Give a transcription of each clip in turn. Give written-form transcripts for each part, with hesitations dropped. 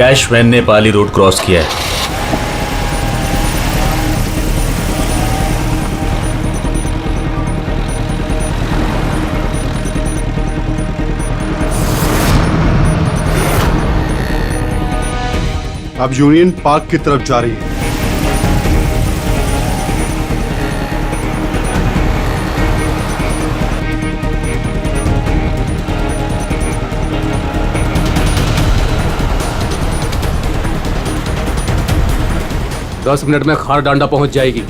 Cash van ने पाली road cross किया है। अब यूनियन पार्क की तरफ जा रही है। दस मिनट में खार डांडा पहुंच जाएगी।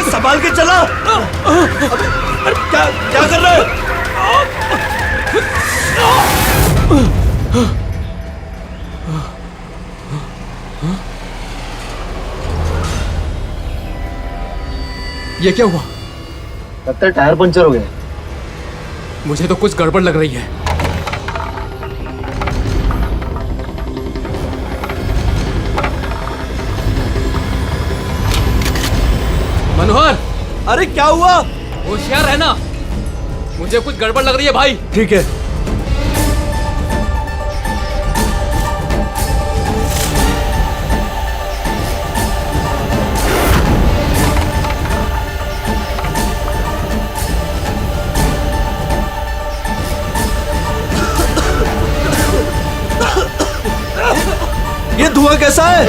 संभाल के चला। क्या क्या कर रहे हो? ये क्या हुआ? लगता है टायर पंचर हो गया। मुझे तो कुछ गड़बड़ लग रही है। मनोहर, अरे क्या हुआ? होशियार रहना, मुझे कुछ गड़बड़ लग रही है भाई। ठीक है। ये धुआं कैसा है?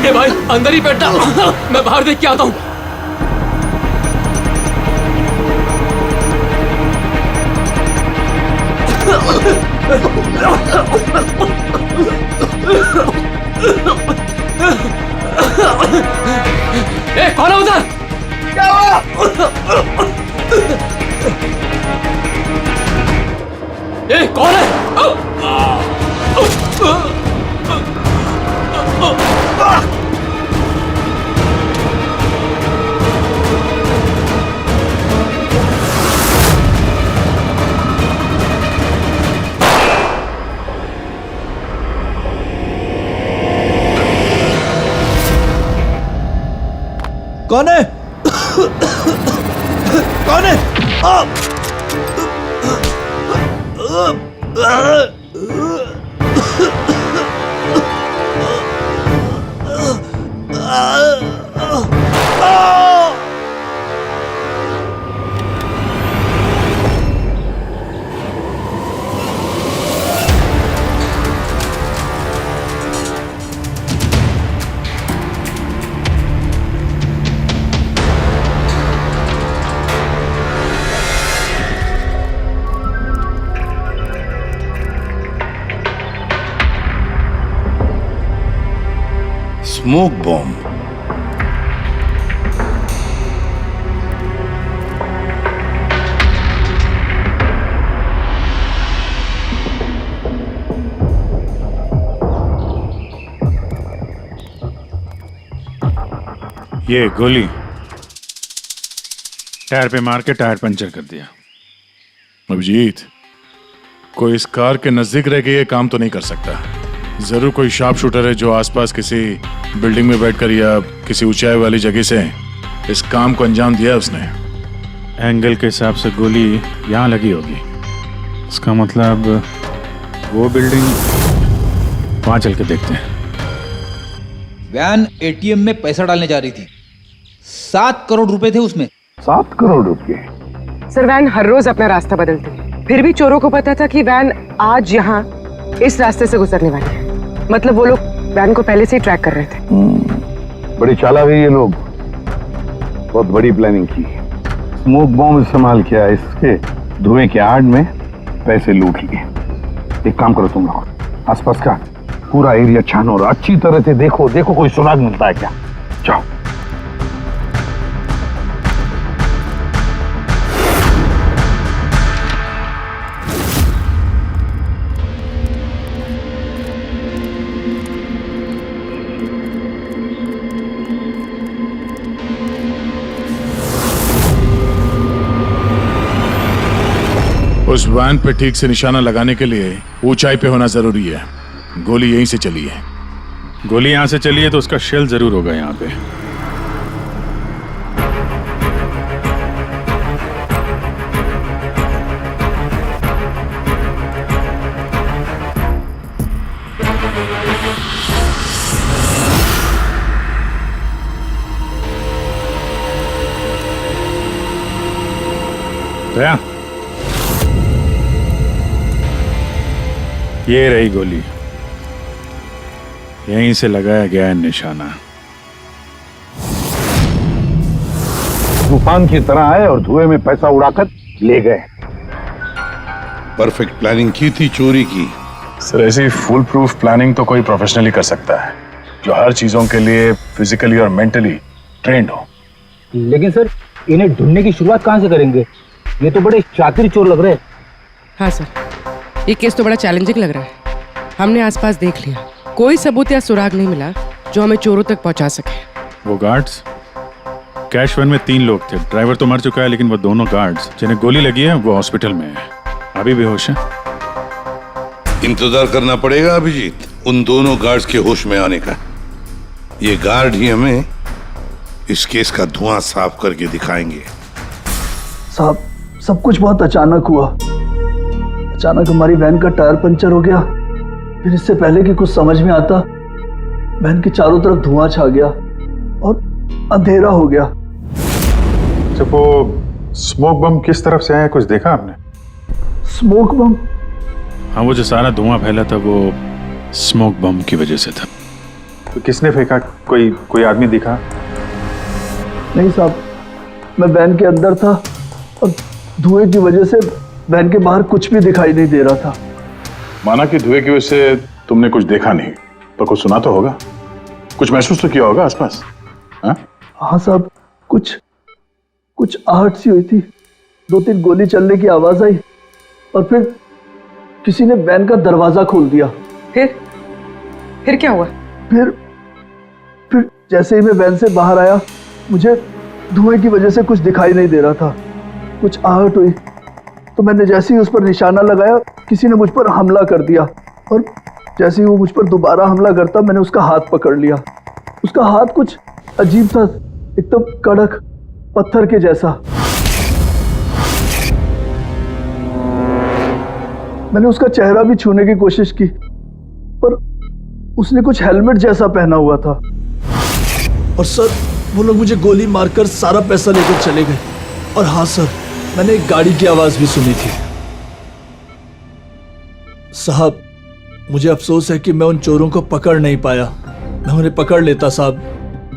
ए भाई, अंदर ही बैठा, मैं बाहर देख के आता हूँ। ए, कौन है उधर? क्या हुआ? ए, कौन है? कौन है? कौन है? Smoke bomb. ये गोली टायर पे मार के टायर पंचर कर दिया। अभिजीत, कोई इस कार के नजदीक रह के ये काम तो नहीं कर सकता। जरूर कोई शार्प शूटर है जो आसपास किसी बिल्डिंग में बैठकर या किसी ऊंचाई वाली जगह से इस काम को अंजाम दिया उसने। एंगल के हिसाब से गोली यहाँ लगी होगी। इसका मतलब वो बिल्डिंग, वहां चल के देखते हैं। वैन एटीएम में पैसा डालने जा रही थी। 7 करोड़ रुपए थे उसमें। 7 करोड़ रुपए? सर, वैन हर रोज अपना रास्ता बदलती है, फिर भी चोरों को पता था कि वैन आज यहाँ इस रास्ते से गुजरने वाली है। मतलब वो लोग वैन को पहले से ही ट्रैक कर रहे थे। बड़ी चालाक है ये लोग, बहुत बड़ी प्लानिंग की। स्मोक बॉम्ब इस्तेमाल किया, इसके धुएं के आड़ में पैसे लूट लिए। एक काम करो तुम लोग, आसपास का पूरा एरिया छानो और अच्छी तरह से देखो कोई सुराग मिलता है क्या। जाओ। उस वैन पे ठीक से निशाना लगाने के लिए ऊंचाई पे होना जरूरी है। गोली यहीं से चली है। गोली यहाँ से चली है तो उसका शेल जरूर होगा यहाँ पे। दया, ये रही गोली, यहीं से लगाया गया है निशाना। तूफान की तरह आए और धुएं में पैसा उड़ाकर ले गए। परफेक्ट प्लानिंग की थी चोरी की। सर, ऐसी फुल प्रूफ प्लानिंग तो कोई प्रोफेशनली कर सकता है, जो हर चीजों के लिए फिजिकली और मेंटली ट्रेंड हो। लेकिन सर, इन्हें ढूंढने की शुरुआत कहाँ से करेंगे? ये तो बड़े शातिर चोर लग रहे हैं। हाँ सर, ये केस तो बड़ा चैलेंजिंग लग रहा है। हमने आसपास देख लिया, कोई सबूत या सुराग नहीं मिला जो हमें चोरों तक पहुंचा सके। वो गार्ड्स, कैश वैन में 3 लोग थे। ड्राइवर तो मर चुका है, लेकिन वो दोनों गार्ड्स जिन्हें गोली लगी है वो हॉस्पिटल में है, अभी बेहोश है। इंतजार करना पड़ेगा अभिजीत, उन दोनों गार्ड्स के होश में आने का। ये गार्ड ही हमें इस केस का धुआं साफ करके दिखाएंगे। साहब, सब कुछ बहुत अचानक हुआ। अचानक हमारी वैन का टायर पंचर हो गया, फिर इससे पहले कि कुछ समझ में आता, वैन के चारों तरफ धुआं छा गया और अंधेरा हो गया। जब वो स्मोक बम किस तरफ से आया, कुछ देखा आपने? स्मोक बम? हाँ, वो जो सारा धुआं फैला था वो स्मोक बम की वजह से था। तो किसने फेंका? कोई आदमी दिखा? नहीं साहब, मैं वैन के अंदर था और धुएं की वजह से वैन के बाहर कुछ भी दिखाई नहीं दे रहा था। माना कि धुएं की वजह से तुमने कुछ देखा नहीं, पर कुछ सुना तो होगा, कुछ महसूस तो किया होगा आसपास? हाँ साहब, कुछ आहट सी हुई थी, 2-3 गोली चलने की आवाज आई और फिर किसी ने वैन का दरवाजा खोल दिया। फिर क्या हुआ? फिर जैसे ही मैं वैन से बाहर आया, मुझे धुएं की वजह से कुछ दिखाई नहीं दे रहा था। कुछ आहट हुई तो मैंने जैसे ही उस पर निशाना लगाया, किसी ने मुझ पर हमला कर दिया और जैसे ही वो मुझ पर दोबारा हमला करता, मैंने उसका हाथ पकड़ लिया। उसका हाथ कुछ अजीब था, एकदम कड़क पत्थर के जैसा। मैंने उसका चेहरा भी छूने की कोशिश की, पर उसने कुछ हेलमेट जैसा पहना हुआ था। और सर, वो लोग मुझे गोली मारकर सारा पैसा लेकर चले गए। और हाँ सर, मैंने एक गाड़ी की आवाज भी सुनी थी। साहब, मुझे अफसोस है कि मैं उन चोरों को पकड़ नहीं पाया। मैं उन्हें पकड़ लेता साहब,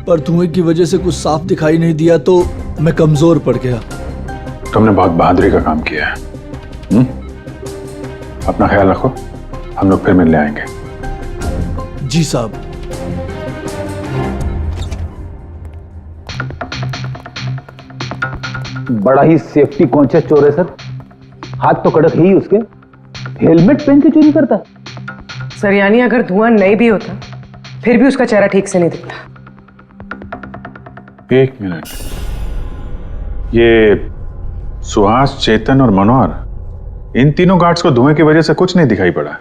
पर धुएं की वजह से कुछ साफ दिखाई नहीं दिया तो मैं कमजोर पड़ गया। तुमने बहुत बहादुरी का काम किया है। अपना ख्याल रखो, हम लोग फिर मिलने आएंगे। जी साहब। बड़ा ही सेफ्टी कॉन्शियस चोर है सर। हाथ तो कड़क ही उसके, हेलमेट पहन के चोरी करता। सर, यानी अगर धुआं नहीं भी होता फिर भी उसका चेहरा ठीक से नहीं दिखता। 1 मिनट, ये सुहास, चेतन और मनोहर, इन तीनों गार्ड्स को धुएं की वजह से कुछ नहीं दिखाई पड़ा,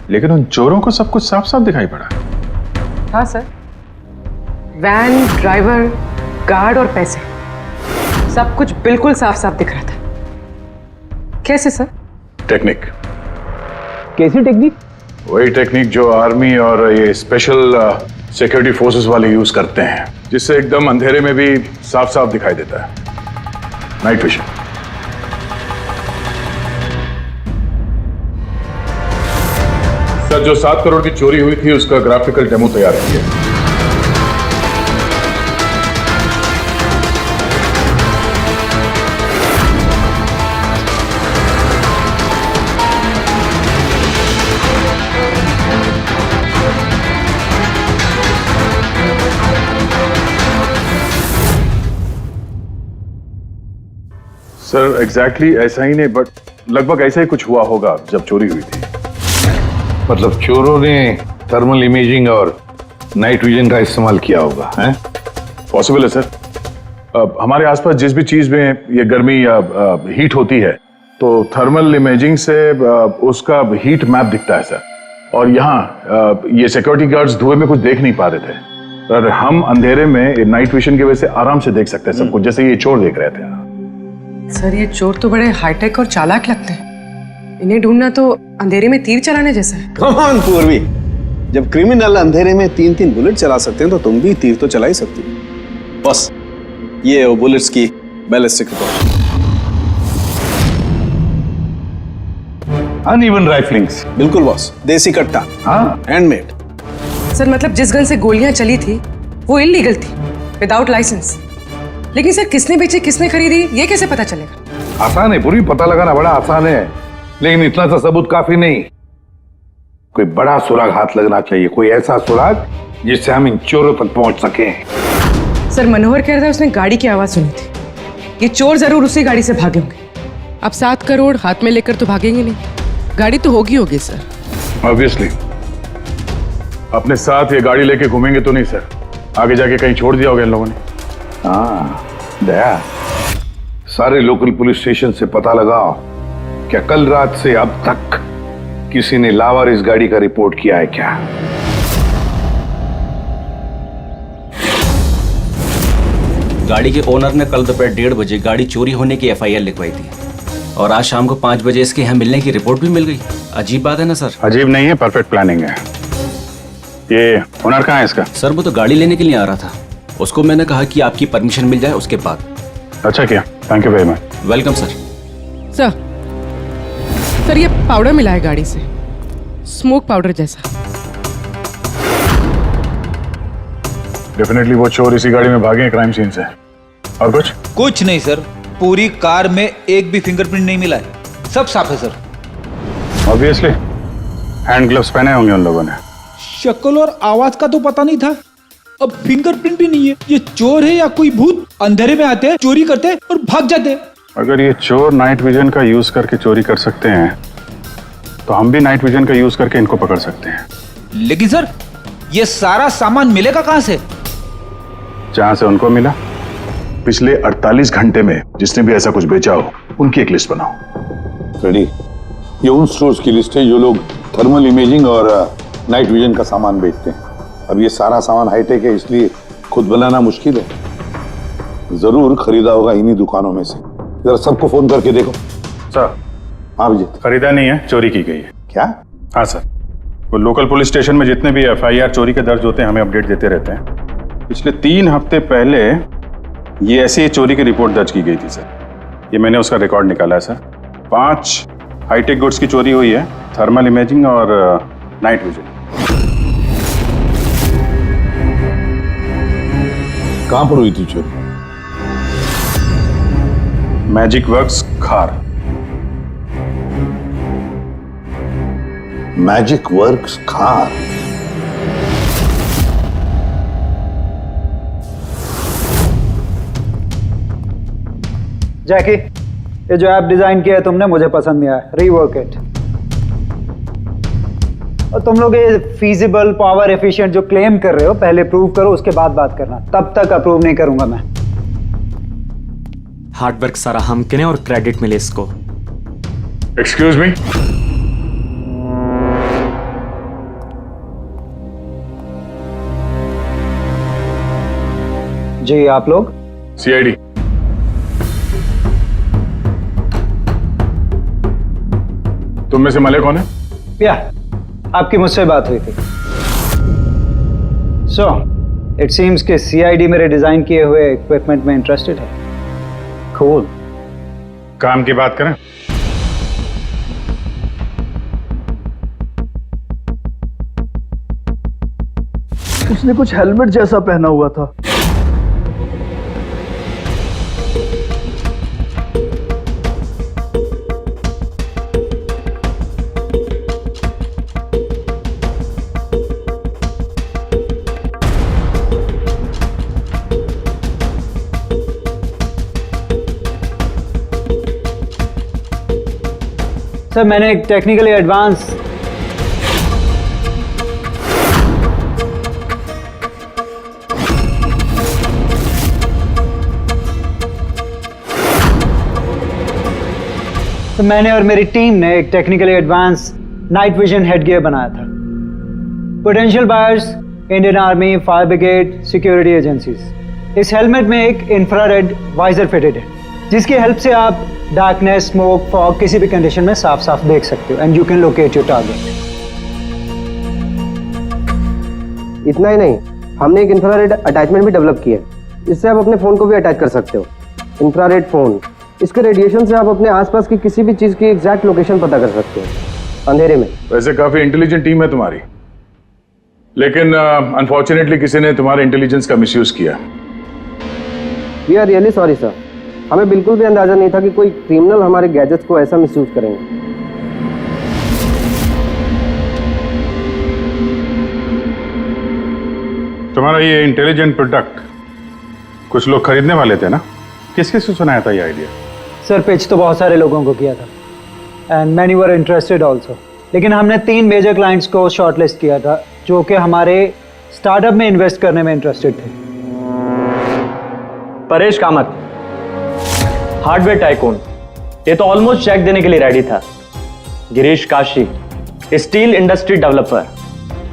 लेकिन उन चोरों को सब कुछ साफ साफ दिखाई पड़ा। हाँ सर, वैन, ड्राइवर, गार्ड और पैसे, सब कुछ बिल्कुल साफ साफ दिख रहा था। कैसे सर? टेक्निक। कैसी टेक्निक? वही टेक्निक जो आर्मी और ये स्पेशल सिक्योरिटी फोर्सेस वाले यूज करते हैं, जिससे एकदम अंधेरे में भी साफ साफ दिखाई देता है। Night vision. सर, जो 7 करोड़ की चोरी हुई थी उसका ग्राफिकल डेमो तैयार किया। सर एग्जैक्टली ऐसा ही नहीं, बट लगभग ऐसा ही कुछ हुआ होगा जब चोरी हुई थी। मतलब चोरों ने थर्मल इमेजिंग और नाइट विजन का इस्तेमाल किया होगा, हैं? पॉसिबल है सर। हमारे आसपास जिस भी चीज में ये गर्मी या हीट होती है तो थर्मल इमेजिंग से उसका हीट मैप दिखता है सर। और यहाँ ये सिक्योरिटी गार्ड्स धुएं में कुछ देख नहीं पा रहे थे, पर हम अंधेरे में नाइट विजन की वजह से आराम से देख सकते हैं सब कुछ, जैसे ये चोर देख रहे थे। सर ये चोर तो बड़े हाईटेक और चालाक लगते हैं। इन्हें ढूंढना तो अंधेरे में तीर चलाने जैसा है। कम ऑन पूर्वी, जब क्रिमिनल अंधेरे में 3-3 बुलेट चला सकते हैं तो तुम भी तीर तो चला ही सकती हो। बस ये वो बुलेट्स की बैलिस्टिक रिपोर्ट। अनइवन राइफलिंग्स। बिल्कुल बॉस, देसी कट्टा, हाँ, हैंडमेड। सर मतलब जिस गन से गोलियां चली थी वो इलीगल थी, विदाउट लाइसेंस। लेकिन सर किसने बेची, किसने खरीदी, ये कैसे पता चलेगा? आसान है पूरी, पता लगाना बड़ा आसान है, लेकिन इतना सा सबूत काफी नहीं। कोई बड़ा सुराग हाथ लगना चाहिए, कोई ऐसा सुराग जिससे हम इन चोरों तक पहुंच सके। सर मनोहर कह रहा था उसने गाड़ी की आवाज सुनी थी। ये चोर जरूर उसी गाड़ी से भागे होंगे। अब 7 करोड़ हाथ में लेकर तो भागेंगे नहीं, गाड़ी तो होगी सर। ऑब्वियसली अपने साथ ये गाड़ी लेके घूमेंगे तो नहीं सर, आगे जाके कहीं छोड़ दिया होगा इन लोगों ने। हाँ दया, सारे लोकल पुलिस स्टेशन से पता लगाओ क्या कल रात से अब तक किसी ने लावारिस गाड़ी का रिपोर्ट किया है क्या? गाड़ी के ओनर ने कल दोपहर 1:30 बजे गाड़ी चोरी होने की FIR लिखवाई थी और आज शाम को 5 बजे इसके यहाँ मिलने की रिपोर्ट भी मिल गई। अजीब बात है ना सर? अजीब नहीं है, परफेक्ट प्लानिंग है। ये ओनर कहाँ है इसका? सर वो तो गाड़ी लेने के लिए आ रहा था, उसको मैंने कहा कि आपकी परमिशन मिल जाए उसके बाद। अच्छा किया, thank you very much. Welcome sir. Sir ये पाउडर मिला है गाड़ी से, स्मोक पाउडर जैसा। डेफिनेटली वो चोर इसी गाड़ी में भागे हैं क्राइम सीन से। और कुछ नहीं सर, पूरी कार में एक भी फिंगरप्रिंट नहीं मिला है, सब साफ है सर। ऑब्वियसली हैंड ग्लव्स पहने होंगे उन लोगों ने। शक्ल और आवाज का तो पता नहीं था, अब फिंगरप्रिंट भी नहीं है। ये चोर है या कोई भूत? अंधेरे में आते हैं, चोरी करते हैं और भाग जाते हैं। अगर ये चोर नाइट विजन का यूज करके चोरी कर सकते हैं तो हम भी नाइट विजन का यूज करके इनको पकड़ सकते हैं। लेकिन सर ये सारा सामान मिलेगा कहां से? जहां से उनको मिला। पिछले 48 घंटे में जिसने भी ऐसा कुछ बेचा हो उनकी एक लिस्ट बनाओ। रेडी? ये उन स्टोर्स की लिस्ट है जो लोग थर्मल इमेजिंग और नाइट विजन का सामान बेचते हैं। अब ये सारा सामान हाईटेक है, इसलिए खुद बनाना मुश्किल है। जरूर खरीदा होगा इन्हीं दुकानों में से। जरा सबको फोन करके देखो। सर। हाँ विजय। खरीदा नहीं है, चोरी की गई है। क्या? हाँ सर, वो लोकल पुलिस स्टेशन में जितने भी FIR चोरी के दर्ज होते हैं हमें अपडेट देते रहते हैं। पिछले 3 हफ्ते पहले ये ऐसी चोरी की रिपोर्ट दर्ज की गई थी सर। ये मैंने उसका रिकॉर्ड निकाला है सर। 5 हाईटेक गुड्स की चोरी हुई है, थर्मल इमेजिंग और नाइट विजन। कहां पर हुई थी चोरी? मैजिक वर्क्स खार। मैजिक वर्क्स खार। जैकी, ये जो ऐप डिजाइन किया है तुमने मुझे पसंद नहीं आया, रीवर्क इट। और तुम लोग ये फीजिबल, पावर एफिशिएंट जो क्लेम कर रहे हो पहले प्रूव करो, उसके बाद बात करना। तब तक अप्रूव नहीं करूंगा मैं। हार्डवर्क सारा हम करें और क्रेडिट मिले इसको। Excuse me. जी आप लोग? CID। तुम में से मले कौन है? या आपकी मुझसे बात हुई थी। सो इट सीम्स कि CID मेरे डिजाइन किए हुए इक्विपमेंट में इंटरेस्टेड है। कूल। काम की बात करें। उसने कुछ हेलमेट जैसा पहना हुआ था। सर मैंने एक टेक्निकली एडवांस मैंने और मेरी टीम ने एक technically advance night vision headgear बनाया था। Potential buyers Indian army, fire brigade, security agencies. इस हेलमेट में एक इंफ्रारेड वाइजर फिटेड है जिसकी हेल्प से आप डार्कनेस, स्मोक, फॉग किसी भी कंडीशन में साफ साफ देख सकते हो and you can locate your target. इतना ही नहीं, हमने एक इंफ्रारेड अटैचमेंट भी डेवलप किया है। इससे आप अपने फोन को भी अटैच कर सकते हो। इंफ्रारेड फोन, इसके रेडिएशन से आप अपने आसपास की किसी भी चीज की एग्जैक्ट लोकेशन पता कर सकते हो अंधेरे में। वैसे काफी इंटेलिजेंट टीम है तुम्हारी, लेकिन अनफॉर्चुनेटली किसी ने तुम्हारे इंटेलिजेंस का मिसयूज किया। We are really sorry sir, हमें बिल्कुल भी अंदाजा नहीं था कि कोई क्रिमिनल हमारे गैजेट्स को ऐसा मिसयूज करेंगे। तुम्हारा ये इंटेलिजेंट प्रोडक्ट कुछ लोग खरीदने वाले थे ना? किस किस से सुनाया था ये आइडिया? सर पिच तो बहुत सारे लोगों को किया था and many were interested also, लेकिन हमने 3 मेजर क्लाइंट्स को शॉर्टलिस्ट किया था जो कि हमारे स्टार्टअप में इन्वेस्ट करने में इंटरेस्टेड थे। परेश कामत, हार्डवेयर टाइकून, ये तो ऑलमोस्ट चेक देने के लिए रेडी था। Girish Kashi, steel industry developer,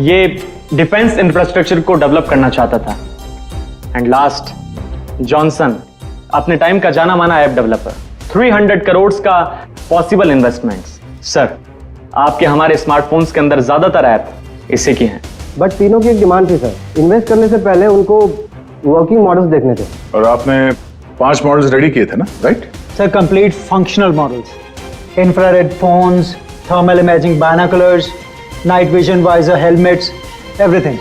ये डिफेंस इंफ्रास्ट्रक्चर को डेवलप करना चाहता था। एंड लास्ट जॉनसन, अपने टाइम का जाना माना ऐप डेवलपर, 300 करोड़ का पॉसिबल इन्वेस्टमेंट्स। सर आपके हमारे स्मार्टफोन्स के अंदर ज्यादातर ऐप इसी की हैं। बट तीनों की एक डिमांड थी सर, इन्वेस्ट करने से पहले उनको वर्किंग मॉडल्स देखने थे। और आपने 5 मॉडल्स रेडी किए थे ना, right? Sir complete functional models, infrared phones, thermal imaging binoculars, night vision visor helmets, everything.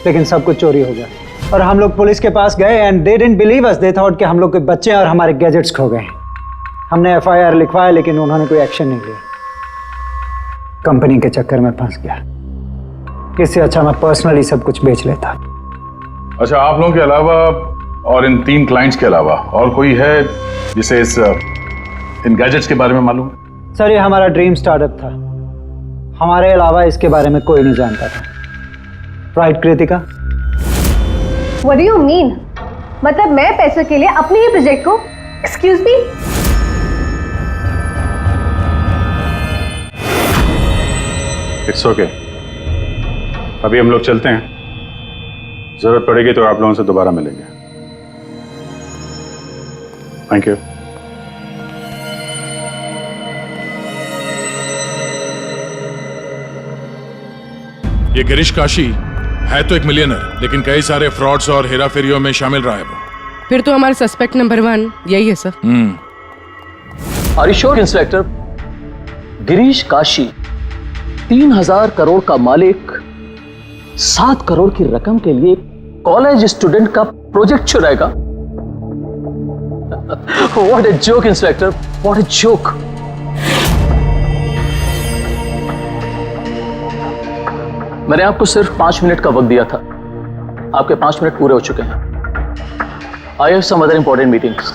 लेकिन सब कुछ चोरी हो गया और हम लोग पुलिस के पास गए and they didn't believe us, they thought कि हम लोग के बच्चे और हमारे गैजेट्स खो गए। हमने FIR लिखवाया लेकिन उन्होंने कोई एक्शन नहीं लिया। कंपनी के चक्कर में फंस गया। इससे अच्छा मैं पर्सनली सब कुछ बेच लेता। अच्छा, आप लोगों के अलावा और इन 3 क्लाइंट्स के अलावा और कोई है जिसे इन गैजेट्स के बारे में मालूम है? सर ये हमारा ड्रीम स्टार्टअप था, हमारे अलावा इसके बारे में कोई नहीं जानता था। Right Kritika? What do you mean? मतलब मैं पैसों के लिए अपने ही प्रोजेक्ट को, एक्सक्यूज मी? इट्स ओके, अभी हम लोग चलते हैं, जरूरत पड़ेगी तो आप लोगों से दोबारा मिलेंगे। Thank you. ये गिरीश काशी है तो एक मिलियनर, लेकिन कई सारे फ्रॉड्स और हेराफेरियों में शामिल रहा है वो। फिर तो हमारा सस्पेक्ट नंबर 1 यही है sir. Are you sure inspector? Girish Kashi 3000 crore का मालिक 7 करोड़ की रकम के लिए कॉलेज स्टूडेंट का प्रोजेक्ट चुराएगा? What a joke inspector, what a joke. मैंने आपको सिर्फ 5 मिनट का वक्त दिया था, आपके 5 मिनट पूरे हो चुके हैं। I have some other important meetings.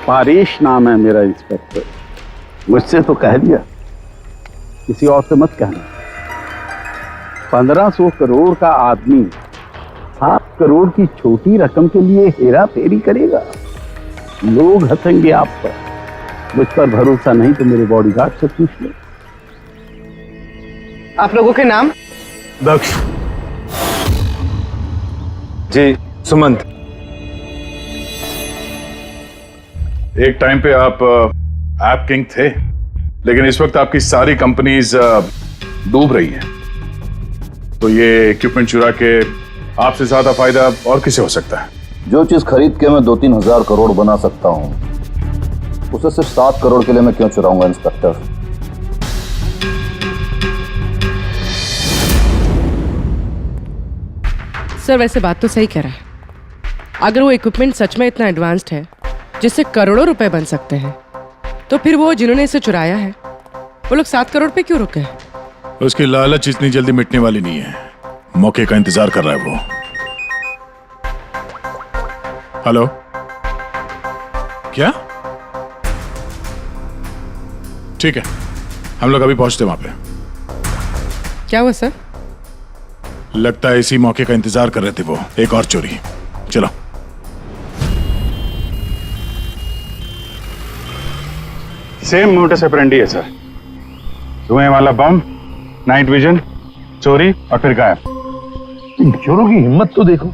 Paresh नाम है मेरा इंस्पेक्टर। मुझसे तो कह दिया, किसी और से मत कहना। 1500 करोड़ का आदमी 7 करोड़ की छोटी रकम के लिए हेरा फेरी करेगा? लोग हंसेंगे आप पर। मुझ पर भरोसा नहीं तो मेरे बॉडीगार्ड से पूछ लो। आप लोगों के नाम? दक्ष जी, सुमंत। एक टाइम पे आप ऐप किंग थे, लेकिन इस वक्त आपकी सारी कंपनीज डूब रही हैं। तो ये इक्विपमेंट चुरा के आपसे ज्यादा फायदा और किसे हो सकता है? जो चीज खरीद के मैं 2-3 हजार करोड़ बना सकता हूं, उसे सिर्फ 7 करोड़ के लिए मैं क्यों चुराऊंगा इंस्पेक्टर? सर वैसे बात तो सही कह रहा है। अगर वो इक्विपमेंट सच में इतना एडवांस्ड है जिससे करोड़ों रुपए बन सकते हैं, तो फिर वो जिन्होंने इसे चुराया है वो लोग 7 करोड़ पे क्यों रुके हैं? उसकी लालच इतनी जल्दी मिटने वाली नहीं है। मौके का इंतजार कर रहा है वो। हेलो, क्या? ठीक है, हम लोग अभी पहुंचते वहां पे। क्या हुआ सर? लगता है इसी मौके का इंतजार कर रहे थे वो। एक और चोरी। चलो। सेम मोटस ऑपरेंडी है सर। धुएं वाला बम, नाइट विजन, चोरी और फिर गायब। इन चोरों की हिम्मत तो देखो।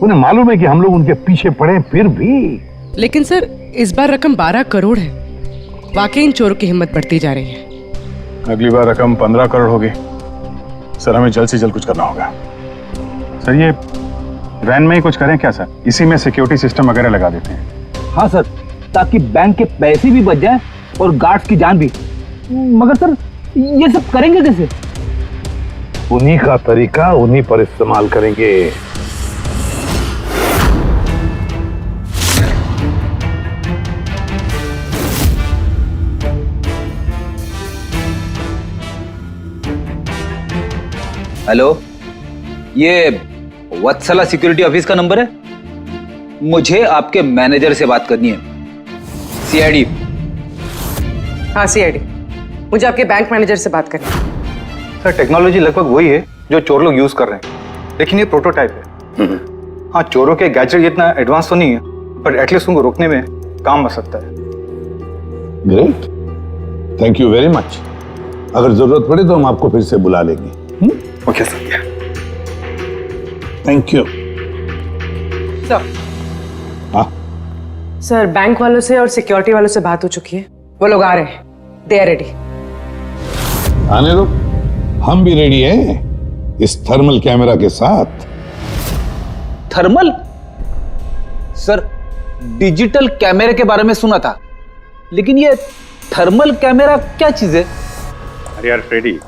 उन्हें मालूम है कि हम लोग उनके पीछे पड़े, फिर भी। लेकिन सर इस बार रकम 12 करोड़ है। वाकई इन चोरों की हिम्मत बढ़ती जा रही है। अगली बार रकम 15 करोड़ होगी। सर हमें जल्द से जल्द कुछ करना होगा। सर ये वैन में ही कुछ करें क्या सर? इसी में सिक्योरिटी सिस्टम वगैरह लगा देते हैं। हाँ सर, ताकि बैंक के पैसे भी बच जाए और गार्ड्स की जान भी। मगर सर ये सब करेंगे कैसे? उन्हीं का तरीका उन्हीं पर इस्तेमाल करेंगे। हेलो, ये वत्सला सिक्योरिटी ऑफिस का नंबर है? मुझे आपके मैनेजर से बात करनी है। सीआईडी। हाँ सीआईडी, मुझे आपके बैंक मैनेजर से बात करनी है। सर टेक्नोलॉजी लगभग वही है जो चोर लोग यूज कर रहे हैं, लेकिन ये प्रोटोटाइप है। हाँ, चोरों के गैजेट जितना एडवांस तो नहीं है, पर एटलीस्ट उनको रोकने में काम आ सकता है। Great, thank you very much. अगर जरूरत पड़े तो हम आपको फिर से बुला लेंगे। Okay sir. Thank you. Sir, sir bank वालों से और सिक्योरिटी वालों से बात हो चुकी है। वो लोग आ रहे हैं। They are ready. आने दो, हम भी रेडी हैं इस थर्मल कैमरा के साथ। थर्मल? सर डिजिटल कैमरे के बारे में सुना था, लेकिन ये थर्मल कैमरा क्या चीज है? अरे यार फ्रेडी,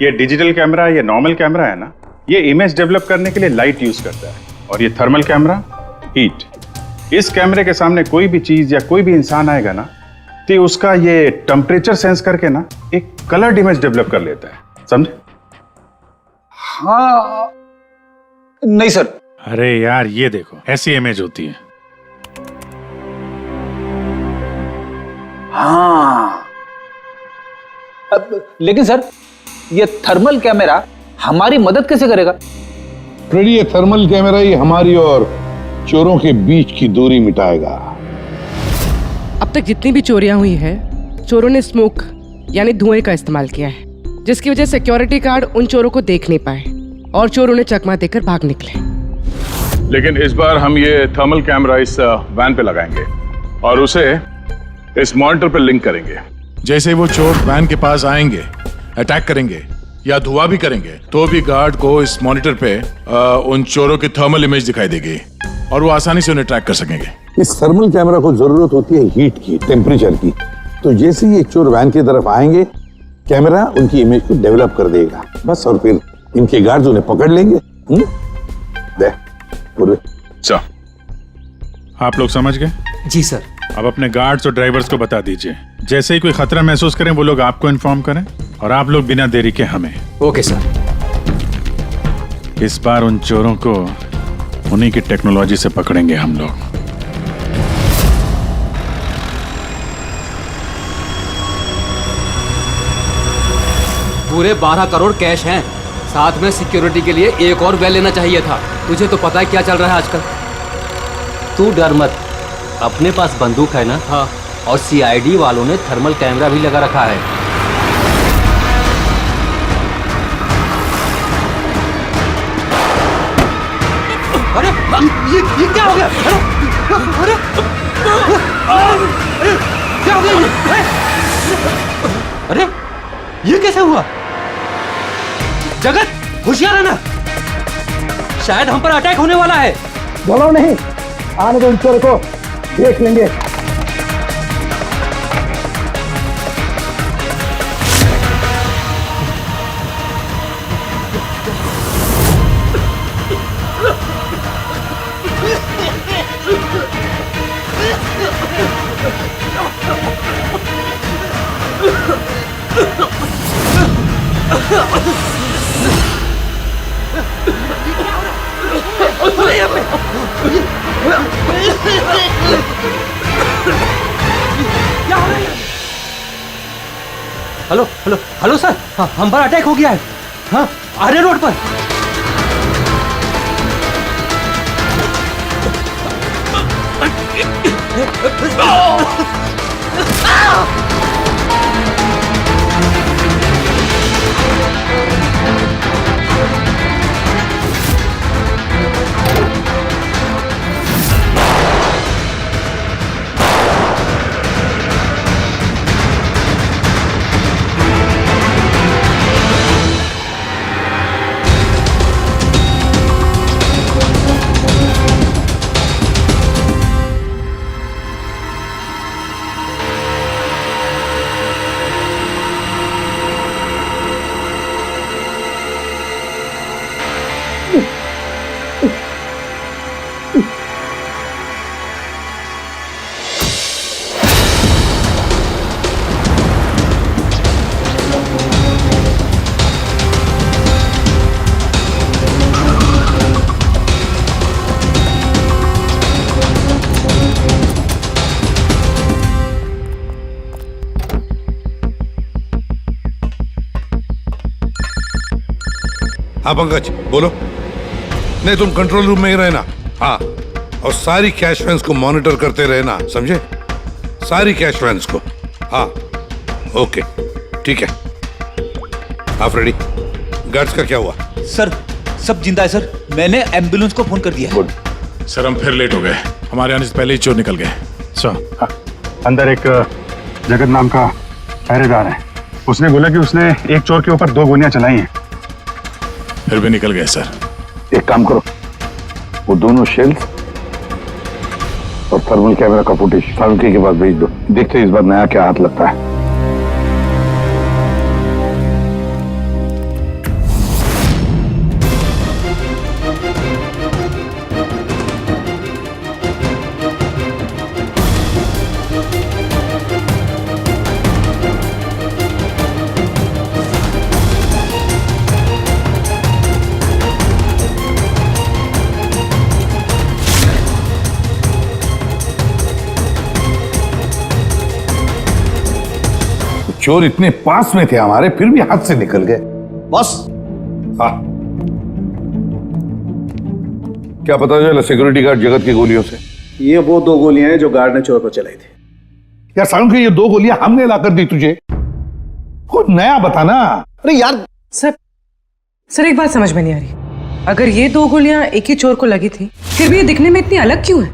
ये डिजिटल कैमरा, ये नॉर्मल कैमरा है ना, ये इमेज डेवलप करने के लिए लाइट यूज करता है, और ये थर्मल कैमरा हीट। इस कैमरे के सामने कोई भी चीज या कोई भी इंसान आएगा ना, तो उसका ये टेम्परेचर सेंस करके ना एक कलर्ड इमेज डेवलप कर लेता है, समझे? हाँ नहीं सर। अरे यार ये देखो, ऐसी इमेज होती है। हाँ लेकिन सर ये थर्मल कैमरा हमारी मदद कैसे करेगा? फ्रेडी, ये थर्मल कैमरा ही हमारी और चोरों के बीच की दूरी मिटाएगा। अब तक जितनी भी चोरियां हुई है, चोरों ने स्मोक यानी धुएं का इस्तेमाल किया है, जिसकी वजह से सिक्योरिटी गार्ड उन चोरों को देख नहीं पाए और चोर उन्हें चकमा देकर भाग निकले। लेकिन इस बार हम ये थर्मल कैमरा इस वैन पे लगाएंगे और उसे इस मॉनिटर पे लिंक करेंगे। जैसे वो चोर वैन के पास आएंगे, अटैक करेंगे या धुआं भी करेंगे, तो भी गार्ड को इस मॉनिटर पे उन चोरों की थर्मल इमेज दिखाई देगी और वो आसानी से उन्हें ट्रैक कर सकेंगे। इस थर्मल कैमरा को जरूरत होती है हीट की, टेम्परेचर की। तो जैसे ही एक चोर वैन की तरफ आएंगे, कैमरा उनकी इमेज को डेवलप कर देगा बस, और फिर इनके गार्ड्स उन्हें पकड़ लेंगे। आप लोग समझ गए? जी सर। अब अपने गार्ड्स और ड्राइवर्स को बता दीजिए, जैसे ही कोई खतरा महसूस करें वो लोग आपको इन्फॉर्म करें, और आप लोग बिना देरी के हमें। Okay sir. इस बार उन चोरों को उन्हीं की टेक्नोलॉजी से पकड़ेंगे हम लोग। पूरे 12 करोड़ कैश हैं, साथ में सिक्योरिटी के लिए एक और वैन लेना चाहिए था। तुझे तो पता है क्या चल रहा है आजकल। तू डर मत, अपने पास बंदूक है ना? हाँ। और सीआईडी वालों ने थर्मल कैमरा भी लगा रखा है। अरे ये क्या हो गया? अरे क्या हो गया? अरे ये कैसे हुआ? जगत होशियार रहना, शायद हम पर अटैक होने वाला है। बोलो नहीं, आने दो इन चोरों को, देख लेंगे। हेलो हेलो हेलो सर, हाँ, हम पर अटैक हो गया है। हाँ, आर्य रोड पर। हाँ पंकज बोलो। नहीं तुम कंट्रोल रूम में ही रहना। हाँ, और सारी कैश वैन्स को मॉनिटर करते रहना, समझे? सारी कैश वैन्स को। हाँ ओके ठीक है। आप रेडी? गार्ड्स का क्या हुआ? सर सब जिंदा है सर, मैंने एम्बुलेंस को फोन कर दिया है। सर हम फिर लेट हो गए, हमारे आने से पहले ही चोर निकल गए। हाँ, अंदर एक जगत नाम का पहरेदार है, उसने बोला कि उसने एक चोर के ऊपर 2 गोलियां चलाई हैं। फिर भी निकल गए सर। एक काम करो, वो दोनों शेल्स और थर्मल कैमरा का फुटेज फारूकी के पास भेज दो, देखते हैं इस बार नया क्या हाथ लगता है। चोर इतने पास में थे हमारे, फिर भी हाथ से निकल गए। बस हाँ, क्या पता चला सिक्योरिटी गार्ड जगत की गोलियों से? ये वो 2 गोलियां हैं जो गार्ड ने चोर पर चलाई थी। यार सारुण की ये 2 गोलियां हमने लाकर दी तुझे, कुछ नया बताना। अरे यार सर एक बात समझ में नहीं आ रही, अगर ये 2 गोलियां एक ही चोर को लगी थी, फिर भी ये दिखने में इतनी अलग क्यों है?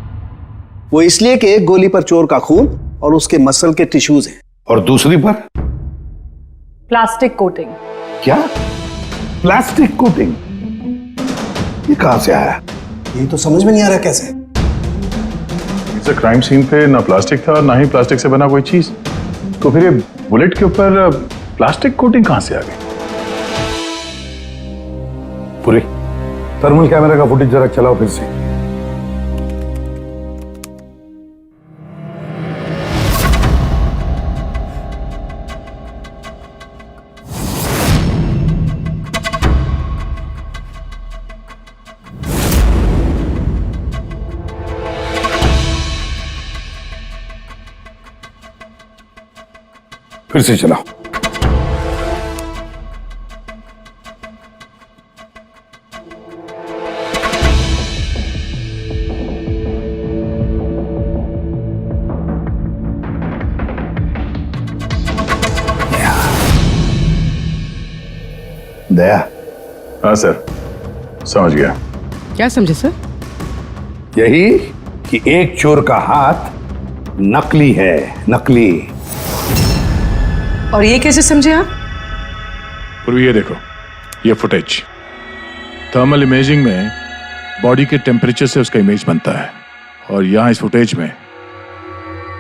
वो इसलिए कि एक गोली पर चोर का खून और उसके मसल के टिश्यूज हैं, और दूसरी पर प्लास्टिक कोटिंग। क्या? Plastic coating? ये कहां से आया? ये तो समझ में नहीं आ रहा कैसे। इस क्राइम सीन पे ना प्लास्टिक था और ना ही प्लास्टिक से बना कोई चीज, तो फिर ये बुलेट के ऊपर प्लास्टिक कोटिंग कहां से आ गई? पूरी थर्मल कैमरा का फुटेज जरा चलाओ फिर से। फिर से चलाओ। दया। हाँ सर समझ गया। क्या समझे सर? यही कि एक चोर का हाथ नकली है, नकली। और ये कैसे समझे आप? पूर्वी ये देखो, ये फुटेज थर्मल इमेजिंग में बॉडी के टेम्परेचर से उसका इमेज बनता है, और यहाँ इस फुटेज में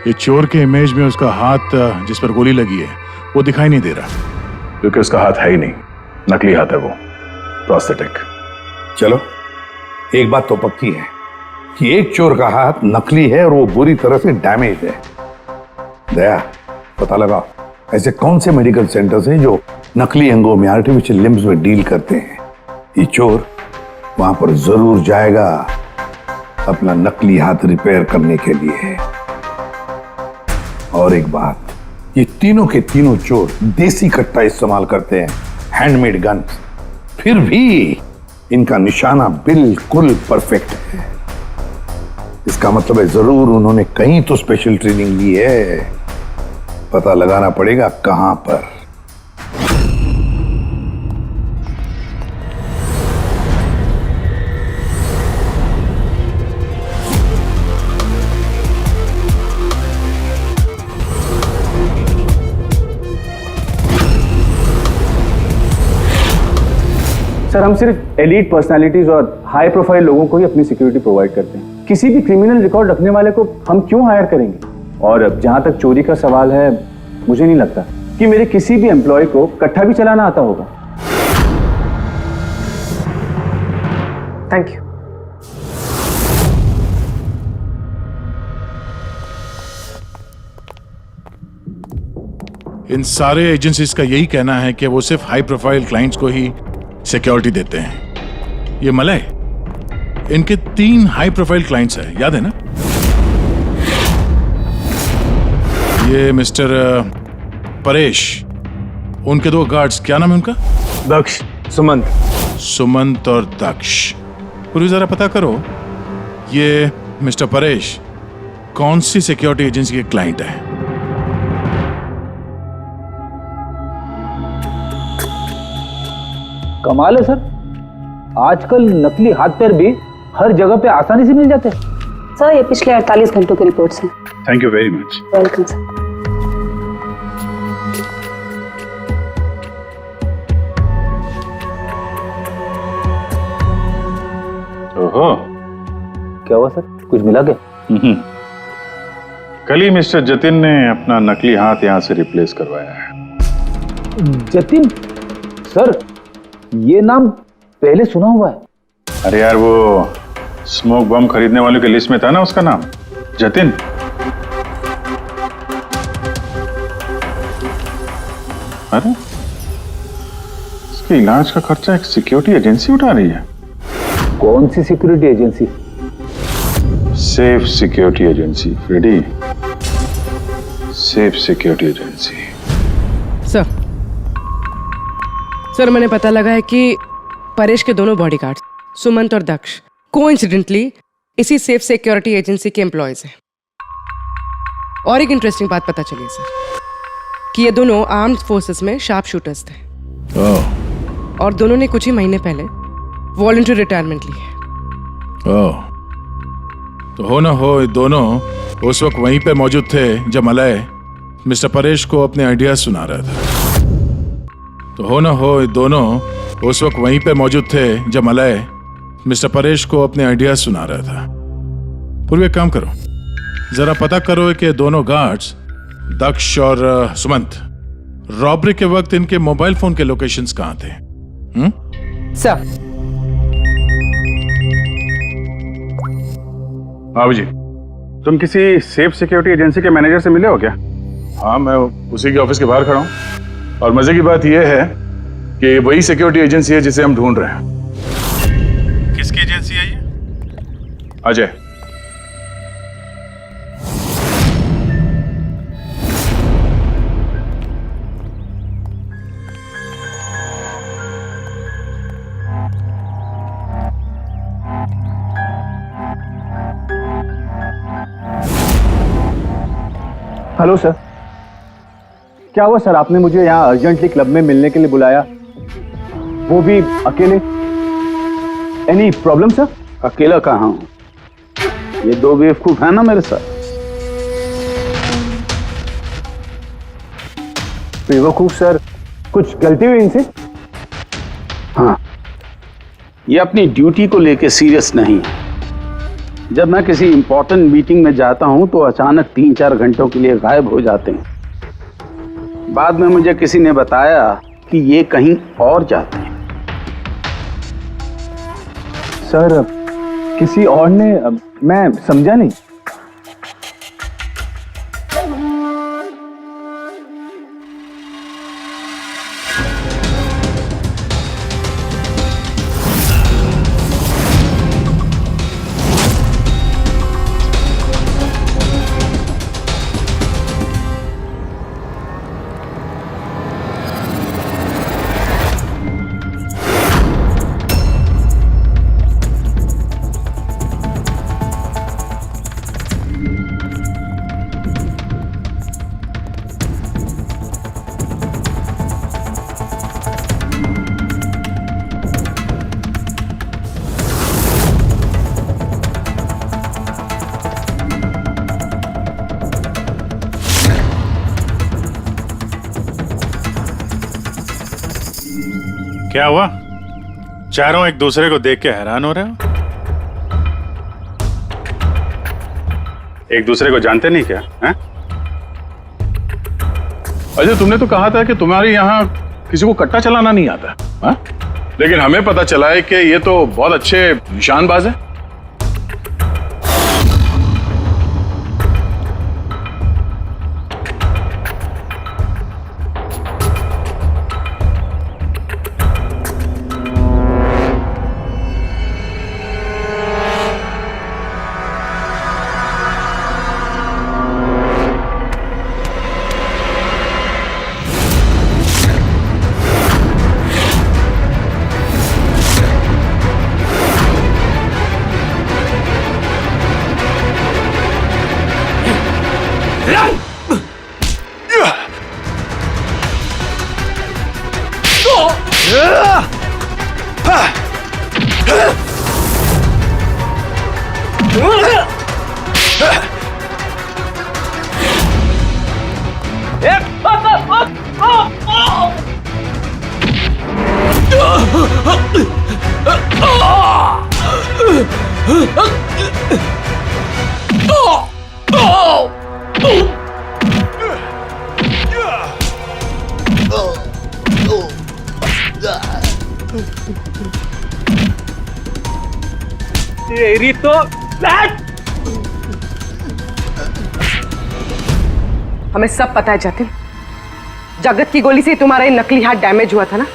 ये चोर के इमेज में उसका हाथ जिस पर गोली लगी है वो दिखाई नहीं दे रहा, क्योंकि उसका हाथ है ही नहीं, नकली हाथ है वो, प्रोस्थेटिक। चलो एक बात तो पक्की है कि एक चोर का हाथ नकली है और वो बुरी तरह से डैमेज है। दया, पता लगा ऐसे कौन से मेडिकल सेंटर्स हैं जो नकली अंगों में, आर्टिफिशियल लिम्स में डील करते हैं। ये चोर वहां पर जरूर जाएगा अपना नकली हाथ रिपेयर करने के लिए। और एक बात, ये तीनों के तीनों चोर देसी कट्टा इस्तेमाल करते हैं, हैंडमेड गन्स, फिर भी इनका निशाना बिल्कुल परफेक्ट है। इसका मतलब है जरूर उन्होंने कहीं तो स्पेशल ट्रेनिंग ली है, पता लगाना पड़ेगा कहां पर। सर, हम सिर्फ एलीट पर्सनालिटीज और हाई प्रोफाइल लोगों को ही अपनी सिक्योरिटी प्रोवाइड करते हैं। किसी भी क्रिमिनल रिकॉर्ड रखने वाले को हम क्यों हायर करेंगे? और जहां तक चोरी का सवाल है, मुझे नहीं लगता कि मेरे किसी भी एम्प्लॉय को कट्टा भी चलाना आता होगा। Thank you. इन सारे एजेंसीज का यही कहना है कि वो सिर्फ हाई प्रोफाइल क्लाइंट्स को ही सिक्योरिटी देते हैं। ये मलय, इनके 3 हाई प्रोफाइल क्लाइंट्स हैं, याद है ना? ये मिस्टर परेश, उनके 2 गार्ड्स, क्या नाम है उनका? दक्ष, सुमंत। सुमंत और दक्ष। पूरी जरा पता करो ये मिस्टर परेश कौन सी सिक्योरिटी एजेंसी के क्लाइंट है। कमाल है सर, आजकल नकली हाथ पैर भी हर जगह पे आसानी से मिल जाते हैं। सर, ये पिछले 48 घंटों की रिपोर्ट्स हैं। Thank you very much. Welcome sir. ओहो, क्या हुआ सर, कुछ मिला क्या? कल ही मिस्टर जतिन ने अपना नकली हाथ यहाँ से रिप्लेस करवाया है। जतिन? सर, ये नाम पहले सुना हुआ है। अरे यार, वो स्मोक बम खरीदने वालों की लिस्ट में था ना उसका नाम, जतिन। अरे, इसके इलाज का खर्चा एक सिक्योरिटी एजेंसी उठा रही है। कौन सी security agency? Safe security agency, Freddy. Safe security agency. Sir, मैंने पता लगा है कि परेश के दोनों बॉडीगार्ड्स, सुमंत और दक्ष, कोइंसिडेंटली इसी सेफ सिक्योरिटी एजेंसी के एम्प्लॉयज हैं। और एक इंटरेस्टिंग बात पता चली सर कि ये दोनों आर्म्ड फोर्सेस में शार्प शूटर्स थे। और दोनों ने कुछ ही महीने पहले वॉलंटरी रिटायरमेंट ली है। तो हो ना हो ये दोनों उस वक्त वहीं पे मौजूद थे जब मलय मिस्टर परेश को अपने आइडियाज सुना रहा था। तो हो ना हो ये दोनों उस वक्त वहीं पे मौजूद थे जब मलय मिस्टर परेश को अपने आइडियाज सुना रहा था। पूर्व एक काम करो, जरा पता करो कि दोनों गार्ड्स दक्ष और सुमंत रॉबरी के वक्त इनके मोबाइल फोन के लोकेशंस कहां थे? सर। बाबू जी, तुम किसी सेफ सिक्योरिटी एजेंसी के मैनेजर से मिले हो क्या? हाँ, मैं उसी के ऑफिस के बाहर खड़ा हूँ। और मजे की बात यह है कि वही सिक्योरिटी एजेंसी है जिसे हम ढूंढ रहे हैं। किसकी एजेंसी है ये? अजय। हेलो सर, क्या हुआ सर? आपने मुझे यहाँ अर्जेंटली क्लब में मिलने के लिए बुलाया, वो भी अकेले। Any problem sir? अकेला कहाँ हूँ, ये 2 बेवकूफ है ना मेरे साथ। बेवकूफ सर, कुछ गलती हुई इनसे? हाँ, ये अपनी ड्यूटी को लेके सीरियस नहीं है। जब मैं किसी इंपॉर्टेंट मीटिंग में जाता हूं तो अचानक 3-4 घंटों के लिए गायब हो जाते हैं। बाद में मुझे किसी ने बताया कि ये कहीं और जाते हैं। सर किसी और ने, मैं समझा नहीं। क्या हुआ? चारों एक दूसरे को देख के हैरान हो रहे हो? एक दूसरे को जानते नहीं क्या? हैं? अजय, तुमने तो कहा था कि तुम्हारे यहाँ किसी को कट्टा चलाना नहीं आता, हाँ? लेकिन हमें पता चला है कि ये तो बहुत अच्छे निशानबाज हैं। तेरी तो हमें सब पता है जतिन, जगत की गोली से तुम्हारा ये नकली हाथ डैमेज हुआ था ना,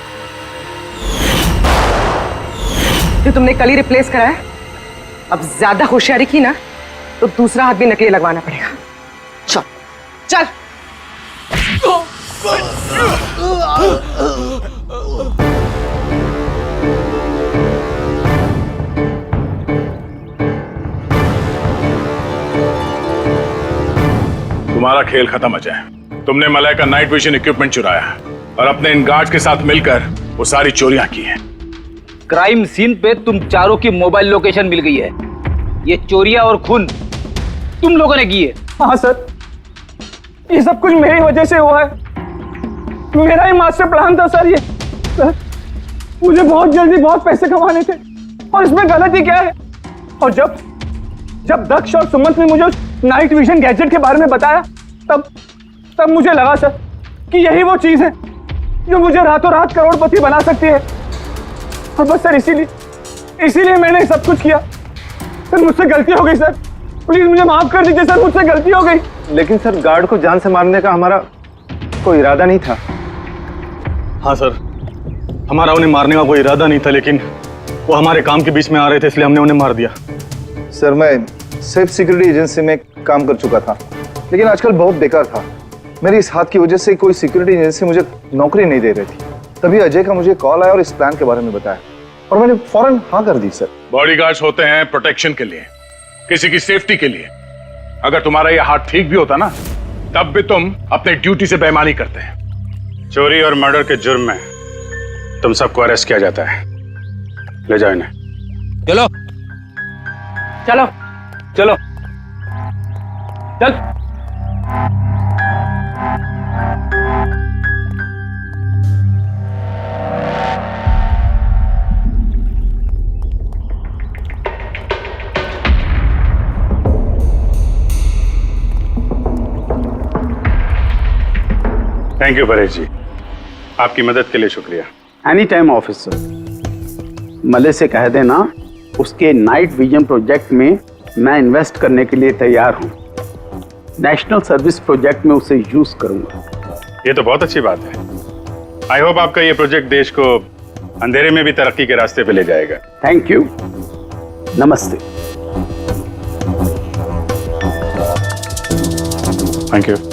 जो तुमने कल ही रिप्लेस कराया। अब ज्यादा होशियारी की ना तो दूसरा हाथ भी नकली लगवाना पड़ेगा। चल चल। तुम्हारा खेल खत्म अजय। तुमने मलय का नाइट विजन इक्विपमेंट चुराया और अपने इन गार्ड्स के साथ मिलकर वो सारी चोरियां की हैं। क्राइम सीन पे तुम चारों की मोबाइल लोकेशन मिल गई है। ये चोरियां और खून तुम लोगों ने की है। हाँ सर, ये सब कुछ मेरी वजह से हुआ है। मेरा ही मास्टर प्लान था सर ये। सर, मुझे बहुत जल्दी बहुत पैसे कमाने थे और इसमें गलती क्या है? और जब दक्ष और सुमंत ने मुझे नाइट विजन गैजेट के बारे में बताया तब मुझे लगा सर कि यही वो चीज है जो मुझे रातों रात करोड़पति बना सकती है। और बस सर इसीलिए मैंने सब कुछ किया। सर मुझसे गलती हो गई सर, प्लीज मुझे माफ कर दीजिए सर, मुझसे गलती हो गई। लेकिन सर गार्ड को जान से मारने का हमारा कोई इरादा नहीं था। हाँ सर, हमारा उन्हें मारने का कोई इरादा नहीं था, लेकिन वो हमारे काम के बीच में आ रहे थे इसलिए हमने उन्हें मार दिया। सर मैं सेफ सिक्योरिटी एजेंसी में काम कर चुका था, लेकिन आजकल बहुत बेकार था। मेरी इस हाथ की वजह से कोई सिक्योरिटी एजेंसी मुझे नौकरी नहीं दे रही थी। तभी अजय का मुझे कॉल आया और इस प्लान के बारे में बताया और मैंने फौरन हाँ कर दी। सर बॉडीगार्ड्स होते हैं प्रोटेक्शन के लिए, किसी की सेफ्टी के लिए। अगर तुम्हारा ये हाथ ठीक भी होता ना तब भी तुम अपने ड्यूटी से बेईमानी करते हैं। चोरी और मर्डर के जुर्म में तुम सबको अरेस्ट किया जाता है। ले जाओ इन्हें। चलो चलो चलो चल। थैंक यू परेश जी, आपकी मदद के लिए शुक्रिया। Any time officer. मले से कह देना उसके नाइट विजन प्रोजेक्ट में मैं इन्वेस्ट करने के लिए तैयार हूँ। नेशनल सर्विस प्रोजेक्ट में उसे यूज करूंगा। ये तो बहुत अच्छी बात है। आई होप आपका ये प्रोजेक्ट देश को अंधेरे में भी तरक्की के रास्ते पे ले जाएगा। थैंक यू, नमस्ते। Thank you.